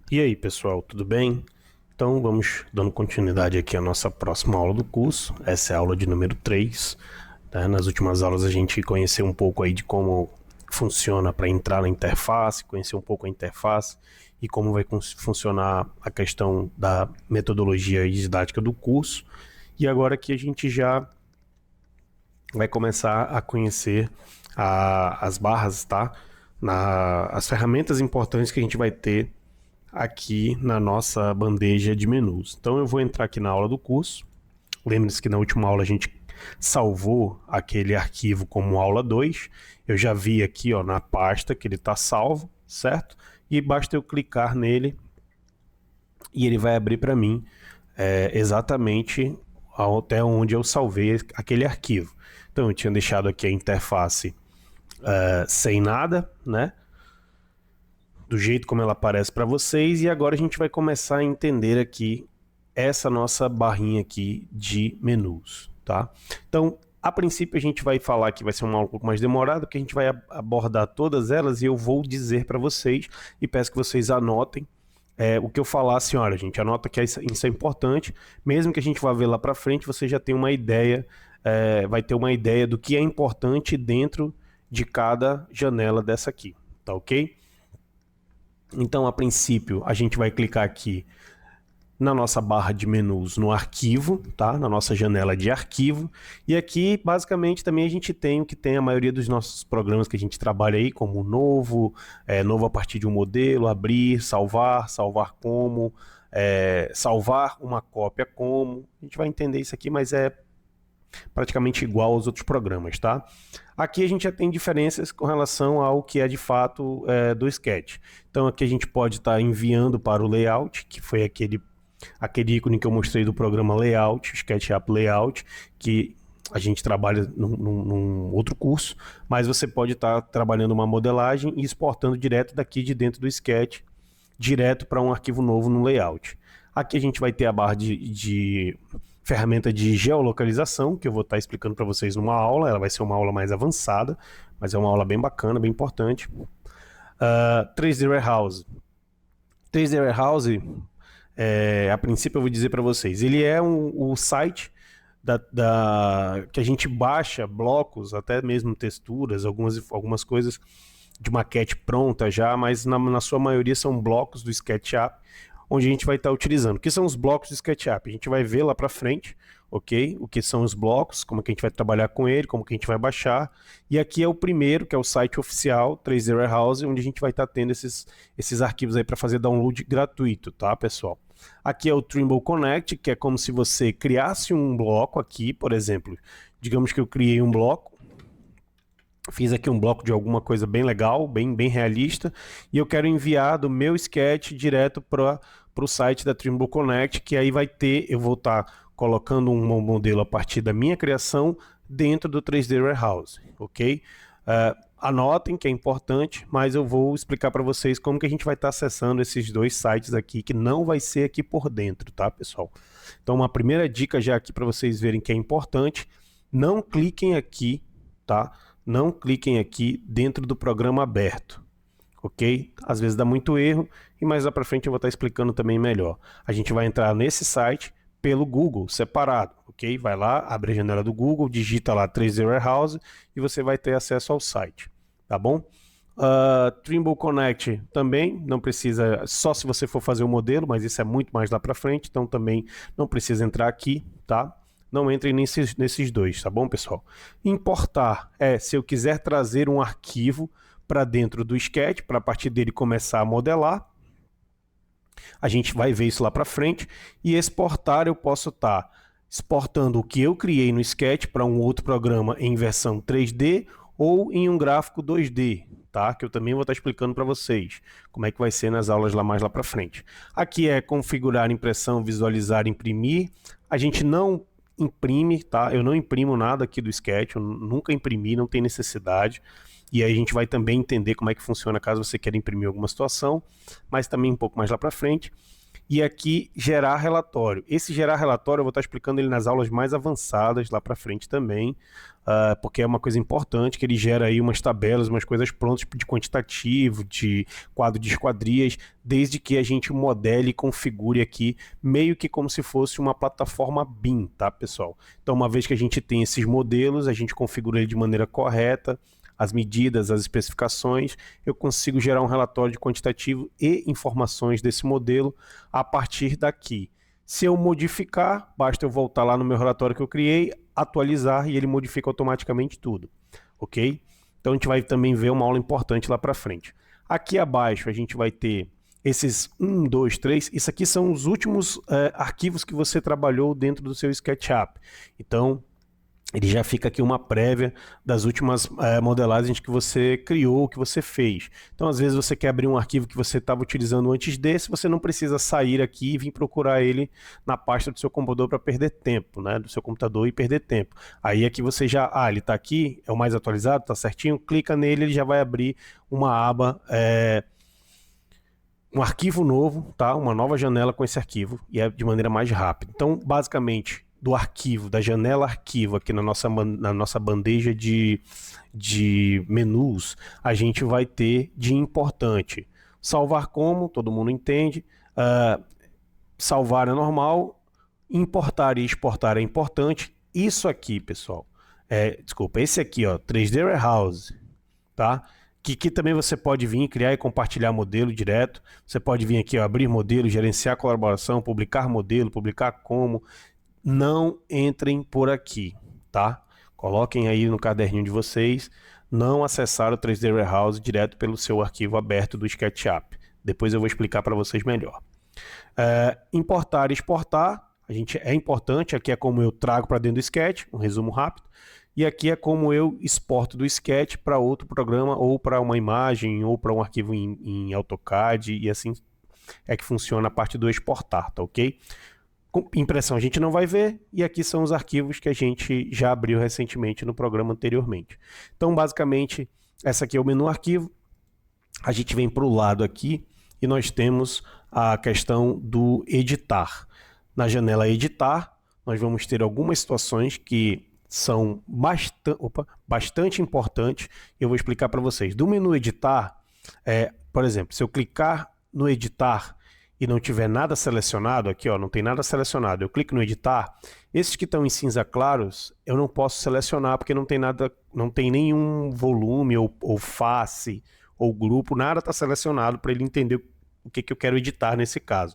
E aí, pessoal, tudo bem? Então, vamos dando continuidade aqui à nossa próxima aula do curso. Essa é a aula de número 3. Tá? Nas últimas aulas a gente conheceu um pouco aí de como funciona para entrar na interface, conhecer um pouco a interface e como vai funcionar a questão da metodologia e didática do curso. E agora aqui a gente já vai começar a conhecer as barras, tá? As ferramentas importantes que a gente vai ter aqui na nossa bandeja de menus. Então eu vou entrar aqui na aula do curso. Lembre-se que na última aula a gente salvou aquele arquivo como aula 2. Eu já vi aqui na pasta que ele está salvo, certo? E basta eu clicar nele e ele vai abrir para mim exatamente até onde eu salvei aquele arquivo. Então eu tinha deixado aqui a interface sem nada, né? Do jeito como ela aparece para vocês, e agora a gente vai começar a entender aqui essa nossa barrinha aqui de menus, tá? Então, a princípio a gente vai falar que vai ser uma aula um pouco mais demorada, porque a gente vai abordar todas elas e eu vou dizer para vocês e peço que vocês anotem o que eu falar, senhora, gente, anota que isso é importante, mesmo que a gente vá ver lá para frente, você já tem uma ideia, vai ter uma ideia do que é importante dentro de cada janela dessa aqui, tá ok? Então, a princípio, a gente vai clicar aqui na nossa barra de menus no arquivo, tá? Na nossa janela de arquivo. E aqui, basicamente, também a gente tem o que tem a maioria dos nossos programas que a gente trabalha aí, como novo, novo a partir de um modelo, abrir, salvar, salvar como, salvar uma cópia como. A gente vai entender isso aqui, mas é praticamente igual aos outros programas, tá? Aqui a gente já tem diferenças com relação ao que é de fato do Sketch. Então aqui a gente pode estar enviando para o layout, que foi aquele ícone que eu mostrei do programa Layout, SketchUp Layout, que a gente trabalha num outro curso, mas você pode estar trabalhando uma modelagem e exportando direto daqui de dentro do Sketch, direto para um arquivo novo no Layout. Aqui a gente vai ter a barra de ferramenta de geolocalização, que eu vou estar explicando para vocês numa aula, ela vai ser uma aula mais avançada, mas é uma aula bem bacana, bem importante. 3D Warehouse. 3D Warehouse, a princípio eu vou dizer para vocês, ele é o site que a gente baixa blocos, até mesmo texturas, algumas coisas de maquete pronta já, mas na sua maioria são blocos do SketchUp, onde a gente vai estar utilizando. O que são os blocos do SketchUp? A gente vai ver lá para frente, ok? O que são os blocos, como que a gente vai trabalhar com ele, como que a gente vai baixar. E aqui é o primeiro, que é o site oficial, 3D Warehouse, onde a gente vai estar tendo esses arquivos aí para fazer download gratuito, tá, pessoal? Aqui é o Trimble Connect, que é como se você criasse um bloco aqui, por exemplo. Digamos que eu criei um bloco, fiz aqui um bloco de alguma coisa bem legal, bem realista, e eu quero enviar do meu sketch direto para o site da Trimble Connect, que aí eu vou estar colocando um modelo a partir da minha criação dentro do 3D Warehouse, ok? Anotem que é importante, mas eu vou explicar para vocês como que a gente vai estar acessando esses dois sites aqui, que não vai ser aqui por dentro, tá, pessoal? Então, uma primeira dica já aqui para vocês verem que é importante, não cliquem aqui, tá? Não cliquem aqui dentro do programa aberto, ok? Às vezes dá muito erro e mais lá para frente eu vou estar explicando também melhor. A gente vai entrar nesse site pelo Google, separado, ok? Vai lá, abre a janela do Google, digita lá 3D Warehouse e você vai ter acesso ao site, tá bom? Trimble Connect também, não precisa, só se você for fazer o modelo, mas isso é muito mais lá para frente, então também não precisa entrar aqui, tá? Não entrem nesses dois, tá bom, pessoal? Importar se eu quiser trazer um arquivo para dentro do Sketch, para a partir dele começar a modelar. A gente vai ver isso lá para frente. E exportar, eu posso estar exportando o que eu criei no Sketch para um outro programa em versão 3D ou em um gráfico 2D, tá? Que eu também vou estar explicando para vocês como é que vai ser nas aulas mais lá para frente. Aqui é configurar impressão, visualizar, imprimir. A gente não imprime, tá? Eu não imprimo nada aqui do Sketch, eu nunca imprimi, não tem necessidade. E aí a gente vai também entender como é que funciona caso você queira imprimir alguma situação, mas também um pouco mais lá para frente. e aqui gerar relatório. Esse gerar relatório eu vou estar explicando ele nas aulas mais avançadas lá para frente também, porque é uma coisa importante, que ele gera aí umas tabelas, umas coisas prontas de quantitativo, de quadro de esquadrias, desde que a gente modele e configure aqui meio que como se fosse uma plataforma BIM, tá, pessoal? Então, uma vez que a gente tem esses modelos, a gente configura ele de maneira correta, as medidas, as especificações, eu consigo gerar um relatório de quantitativo e informações desse modelo a partir daqui. Se eu modificar, basta eu voltar lá no meu relatório que eu criei, atualizar e ele modifica automaticamente tudo, ok? Então a gente vai também ver uma aula importante lá para frente. Aqui abaixo a gente vai ter esses 1, 2, 3, isso aqui são os últimos arquivos que você trabalhou dentro do seu SketchUp. Então, ele já fica aqui uma prévia das últimas modelagens que você criou, que você fez. Então, às vezes, você quer abrir um arquivo que você estava utilizando antes desse, você não precisa sair aqui e vir procurar ele na pasta do seu computador para perder tempo, né? Do seu computador e perder tempo. Aí aqui você já, ele está aqui, é o mais atualizado, está certinho, clica nele, ele já vai abrir uma aba, um arquivo novo, tá? Uma nova janela com esse arquivo, e é de maneira mais rápida. Então, basicamente, do arquivo, da janela arquivo aqui na nossa bandeja de menus, a gente vai ter de importante. Salvar como, todo mundo entende. Salvar é normal. Importar e exportar é importante. Isso aqui, pessoal, desculpa, esse aqui, ó, 3D Warehouse, tá? Que também você pode vir criar e compartilhar modelo direto. Você pode vir aqui, ó, abrir modelo, gerenciar colaboração, publicar modelo, publicar como. Não entrem por aqui, tá? Coloquem aí no caderninho de vocês, não acessar o 3D Warehouse direto pelo seu arquivo aberto do SketchUp. Depois eu vou explicar para vocês melhor. Importar e exportar, é importante, aqui é como eu trago para dentro do Sketch, um resumo rápido, e aqui é como eu exporto do Sketch para outro programa, ou para uma imagem, ou para um arquivo em AutoCAD, e assim é que funciona a parte do exportar, tá ok? Impressão a gente não vai ver, e aqui são os arquivos que a gente já abriu recentemente no programa anteriormente. Então, basicamente, essa aqui é o menu arquivo. A gente vem para o lado aqui e nós temos a questão do editar. Na janela editar, nós vamos ter algumas situações que são bastante importantes, e eu vou explicar para vocês. Do menu editar, por exemplo, se eu clicar no editar e não tiver nada selecionado, aqui ó, não tem nada selecionado, eu clico no editar, esses que estão em cinza claros, eu não posso selecionar porque não tem nada, não tem nenhum volume ou face ou grupo, nada está selecionado para ele entender o que eu quero editar nesse caso.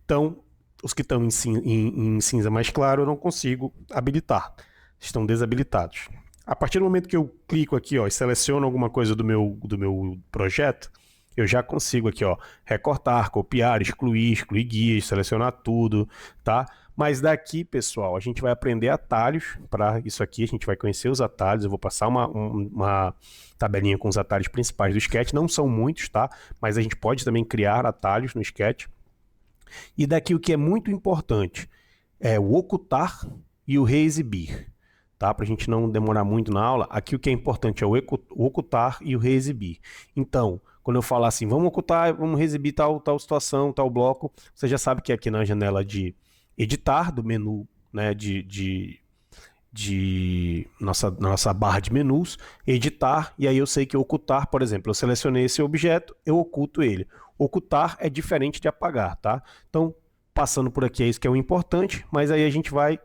Então, os que estão em cinza mais claro eu não consigo habilitar, estão desabilitados. A partir do momento que eu clico aqui ó, e seleciono alguma coisa do meu projeto, eu já consigo aqui, ó, recortar, copiar, excluir guias, selecionar tudo, tá? Mas daqui, pessoal, a gente vai aprender atalhos para isso aqui, a gente vai conhecer os atalhos, eu vou passar uma tabelinha com os atalhos principais do Sketch, não são muitos, tá? Mas a gente pode também criar atalhos no Sketch. E daqui o que é muito importante é o ocultar e o reexibir, tá? Para a gente não demorar muito na aula, aqui o que é importante é o ocultar e o reexibir. Então, quando eu falar assim, vamos ocultar, vamos reexibir tal situação, tal bloco, você já sabe que aqui na janela de editar do menu, né, nossa barra de menus, editar, e aí eu sei que ocultar, por exemplo, eu selecionei esse objeto, eu oculto ele. Ocultar é diferente de apagar, tá? Então, passando por aqui é isso que é o importante, mas aí a gente vai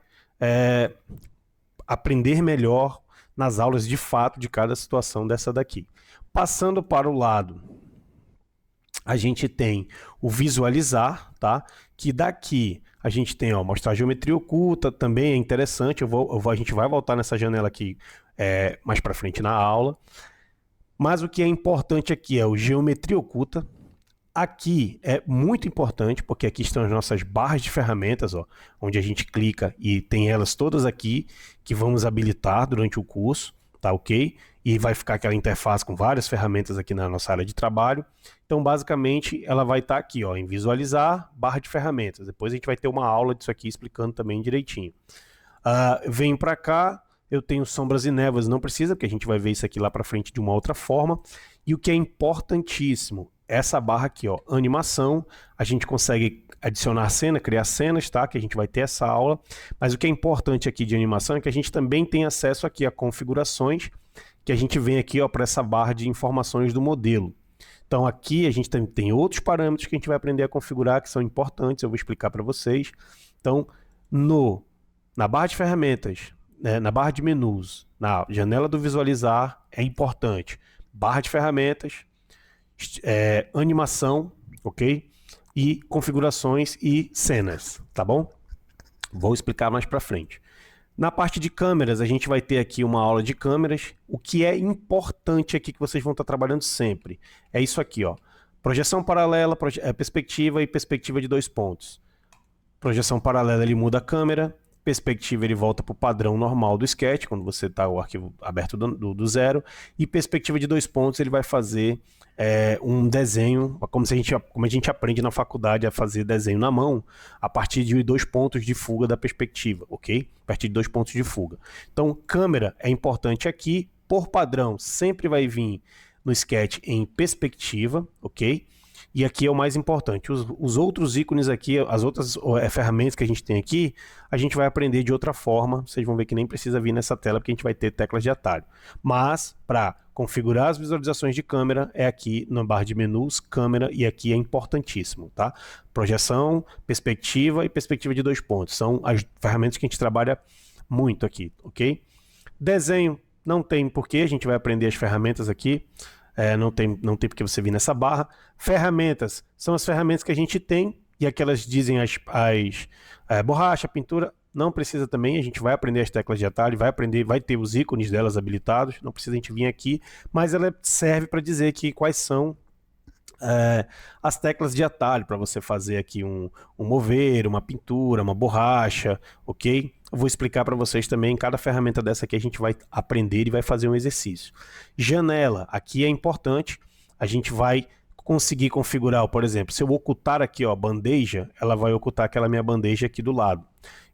aprender melhor nas aulas de fato de cada situação dessa daqui. Passando para o lado, a gente tem o visualizar, tá? Que daqui a gente tem, ó, mostrar a geometria oculta, também é interessante, a gente vai voltar nessa janela aqui mais para frente na aula. Mas o que é importante aqui é o geometria oculta. Aqui é muito importante, porque aqui estão as nossas barras de ferramentas, ó, onde a gente clica e tem elas todas aqui, que vamos habilitar durante o curso, tá ok? E vai ficar aquela interface com várias ferramentas aqui na nossa área de trabalho. Então, basicamente, ela vai estar aqui, ó, em visualizar, barra de ferramentas. Depois a gente vai ter uma aula disso aqui explicando também direitinho. Venho para cá, eu tenho sombras e névoas, não precisa, porque a gente vai ver isso aqui lá para frente de uma outra forma. E o que é importantíssimo, essa barra aqui, ó, animação, a gente consegue adicionar cena, criar cenas, tá? Que a gente vai ter essa aula. Mas o que é importante aqui de animação é que a gente também tem acesso aqui a configurações, que a gente vem aqui, ó, para essa barra de informações do modelo. Então aqui a gente tem outros parâmetros que a gente vai aprender a configurar que são importantes, eu vou explicar para vocês. Então, na barra de ferramentas, né, na barra de menus, na janela do visualizar, é importante. Barra de ferramentas, animação, ok? E configurações e cenas, tá bom? Vou explicar mais para frente. Na parte de câmeras, a gente vai ter aqui uma aula de câmeras. O que é importante aqui que vocês vão estar trabalhando sempre é isso aqui, ó. Projeção paralela, perspectiva e perspectiva de 2 pontos. Projeção paralela, ele muda a câmera. Perspectiva, ele volta para o padrão normal do sketch, quando você está o arquivo aberto do zero. E perspectiva de 2 pontos, ele vai fazer um desenho, como a gente aprende na faculdade a fazer desenho na mão, a partir de 2 pontos de fuga da perspectiva, ok? A partir de 2 pontos de fuga. Então, câmera é importante aqui, por padrão, sempre vai vir no sketch em perspectiva, ok? E aqui é o mais importante, os outros ícones aqui, as outras ferramentas que a gente tem aqui, a gente vai aprender de outra forma, vocês vão ver que nem precisa vir nessa tela, porque a gente vai ter teclas de atalho. Mas, para configurar as visualizações de câmera, é aqui na barra de menus, câmera, e aqui é importantíssimo, tá? Projeção, perspectiva e perspectiva de 2 pontos, são as ferramentas que a gente trabalha muito aqui, ok? Desenho, não tem porquê, a gente vai aprender as ferramentas aqui, não tem porque você vir nessa barra. Ferramentas são as ferramentas que a gente tem e aquelas dizem borracha, pintura, não precisa também, a gente vai aprender as teclas de atalho, vai ter os ícones delas habilitados, não precisa a gente vir aqui, mas ela serve para dizer aqui quais são as teclas de atalho para você fazer aqui um mover, uma pintura, uma borracha, ok? Eu vou explicar para vocês também, cada ferramenta dessa aqui a gente vai aprender e vai fazer um exercício. Janela, aqui é importante, a gente vai conseguir configurar, por exemplo, se eu ocultar aqui, ó, bandeja, ela vai ocultar aquela minha bandeja aqui do lado.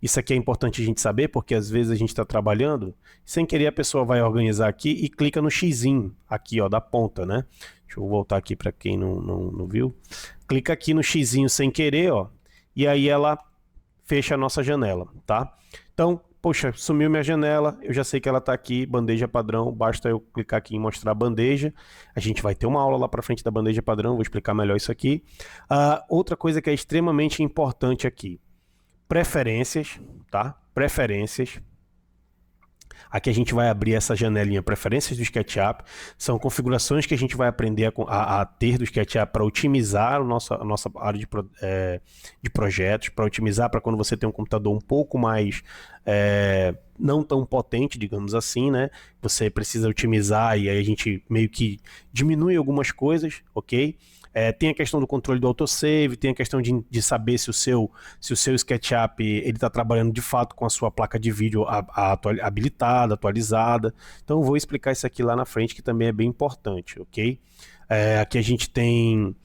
Isso aqui é importante a gente saber, porque às vezes a gente está trabalhando, sem querer a pessoa vai organizar aqui e clica no xizinho aqui, ó, da ponta, né? Deixa eu voltar aqui para quem não viu. Clica aqui no xizinho sem querer, ó, e aí ela fecha a nossa janela, tá? Então, poxa, sumiu minha janela, eu já sei que ela está aqui, bandeja padrão, basta eu clicar aqui em mostrar a bandeja. A gente vai ter uma aula lá para frente da bandeja padrão, vou explicar melhor isso aqui. Outra coisa que é extremamente importante aqui, preferências, tá? Preferências. Aqui a gente vai abrir essa janelinha preferências do SketchUp, são configurações que a gente vai aprender a ter do SketchUp para otimizar a nossa área de projetos, para otimizar para quando você tem um computador um pouco mais não tão potente, digamos assim, né? Você precisa otimizar e aí a gente meio que diminui algumas coisas, ok? Tem a questão do controle do autosave, tem a questão de saber se o seu SketchUp está trabalhando de fato com a sua placa de vídeo habilitada, atualizada. Então eu vou explicar isso aqui lá na frente, que também é bem importante, ok? Aqui a gente tem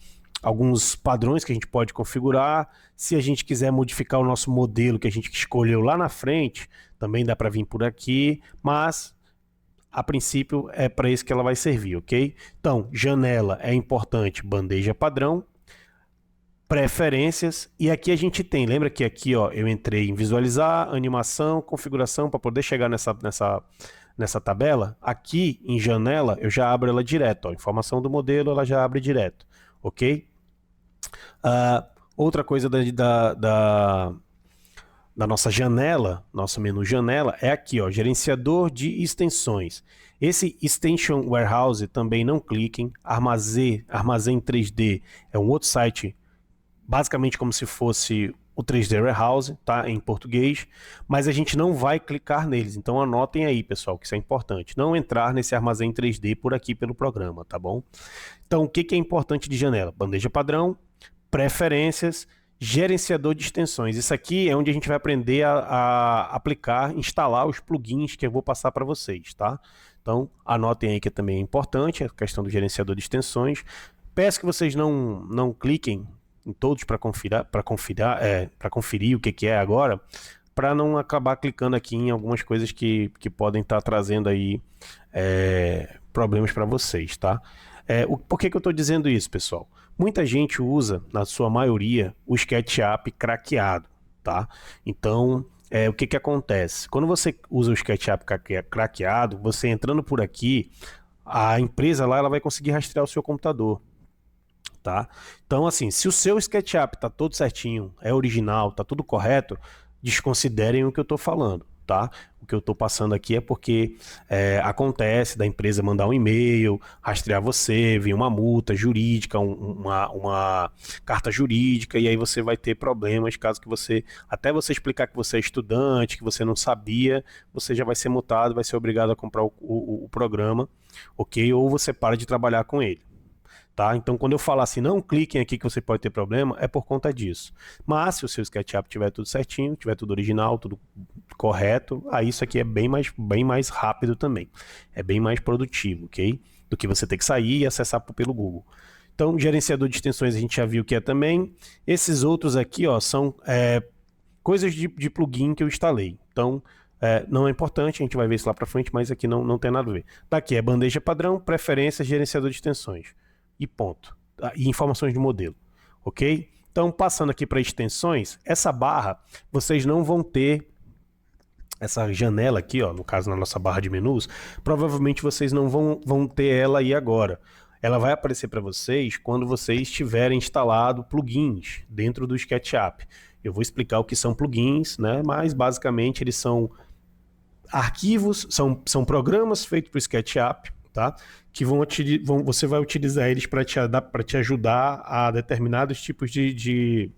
alguns padrões que a gente pode configurar. Se a gente quiser modificar o nosso modelo que a gente escolheu lá na frente, também dá para vir por aqui, mas a princípio é para isso que ela vai servir, ok? Então, janela é importante, bandeja padrão, preferências, e aqui a gente tem, lembra que aqui, ó, eu entrei em visualizar, animação, configuração, para poder chegar nessa tabela. Aqui em janela eu já abro ela direto, ó, informação do modelo ela já abre direto, ok? Outra coisa da nossa janela, nosso menu janela, é aqui, ó, gerenciador de extensões. Esse Extension Warehouse também não cliquem. Armazém 3D é um outro site, basicamente como se fosse o 3D Warehouse, tá, em português, mas a gente não vai clicar neles, então anotem aí, pessoal, que isso é importante, não entrar nesse armazém 3D por aqui pelo programa, tá bom? Então, o que é importante de janela? Bandeja padrão, preferências, gerenciador de extensões. Isso aqui é onde a gente vai aprender a aplicar, instalar os plugins que eu vou passar para vocês, tá? Então, anotem aí que também é importante a questão do gerenciador de extensões. Peço que vocês não cliquem em todos para conferir o que é agora, para não acabar clicando aqui em algumas coisas que podem estar trazendo aí problemas para vocês, tá? Por que eu estou dizendo isso, pessoal? Muita gente usa, na sua maioria, o SketchUp craqueado, tá? Então, o que que acontece? Quando você usa o SketchUp craqueado, você entrando por aqui, a empresa lá ela vai conseguir rastrear o seu computador, tá? Então, assim, se o seu SketchUp tá todo certinho, é original, tá tudo correto, desconsiderem o que eu tô falando, tá? O que eu tô passando aqui é porque acontece da empresa mandar um e-mail, rastrear você, vir uma multa jurídica, uma carta jurídica, e aí você vai ter problemas caso que você, até você explicar que você é estudante, que você não sabia, você já vai ser multado, vai ser obrigado a comprar o programa, ok? Ou você para de trabalhar com ele. Tá? Então, quando eu falar assim, não cliquem aqui que você pode ter problema, é por conta disso. Mas se o seu SketchUp tiver tudo certinho, tiver tudo original, tudo correto, aí isso aqui é bem mais rápido também. É bem mais produtivo, ok? Do que você ter que sair e acessar pelo Google. Então, gerenciador de extensões a gente já viu que é também. Esses outros aqui, ó, são coisas de plugin que eu instalei. Então, não é importante, a gente vai ver isso lá para frente, mas aqui não tem nada a ver. Daqui é bandeja padrão, preferências, gerenciador de extensões e ponto. E informações de modelo, ok? Então, passando aqui para extensões, essa barra, vocês não vão ter essa janela aqui, ó, no caso na nossa barra de menus, provavelmente vocês não vão ter ela aí agora. Ela vai aparecer para vocês quando vocês tiverem instalado plugins dentro do SketchUp. Eu vou explicar o que são plugins, né? Mas basicamente eles são arquivos, são programas feitos para o SketchUp, tá? Que você vai utilizar eles para te ajudar a determinados tipos de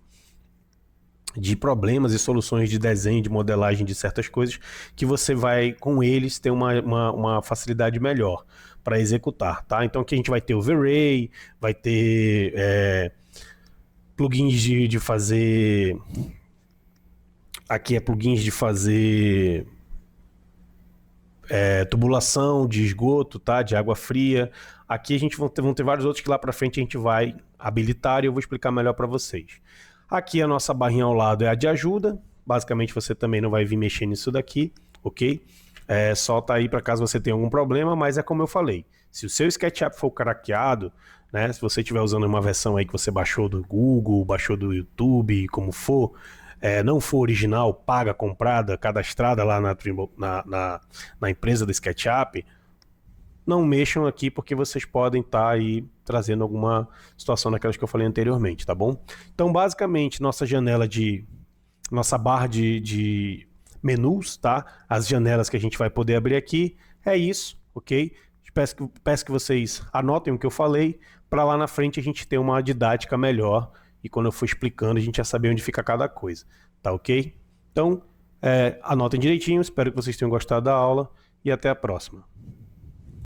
problemas e soluções de desenho, de modelagem de certas coisas, que você vai, com eles, ter uma facilidade melhor para executar, tá? Então aqui a gente vai ter o V-Ray, vai ter plugins de fazer... Aqui é plugins de fazer... tubulação de esgoto, tá? De água fria. Aqui a gente vão ter vários outros que lá para frente a gente vai habilitar e eu vou explicar melhor para vocês. Aqui a nossa barrinha ao lado é a de ajuda. Basicamente você também não vai vir mexer nisso daqui, ok? Só tá aí para caso você tenha algum problema, mas é como eu falei. Se o seu SketchUp for craqueado, né? Se você estiver usando uma versão aí que você baixou do Google, baixou do YouTube, como for, não for original, paga, comprada, cadastrada lá na empresa do SketchUp, não mexam aqui porque vocês podem estar aí trazendo alguma situação daquelas que eu falei anteriormente, tá bom? Então, basicamente, nossa barra de menus, tá? As janelas que a gente vai poder abrir aqui, é isso, ok? Peço que vocês anotem o que eu falei, para lá na frente a gente ter uma didática melhor e quando eu for explicando a gente já saber onde fica cada coisa, tá ok? Então, anotem direitinho, espero que vocês tenham gostado da aula e até a próxima.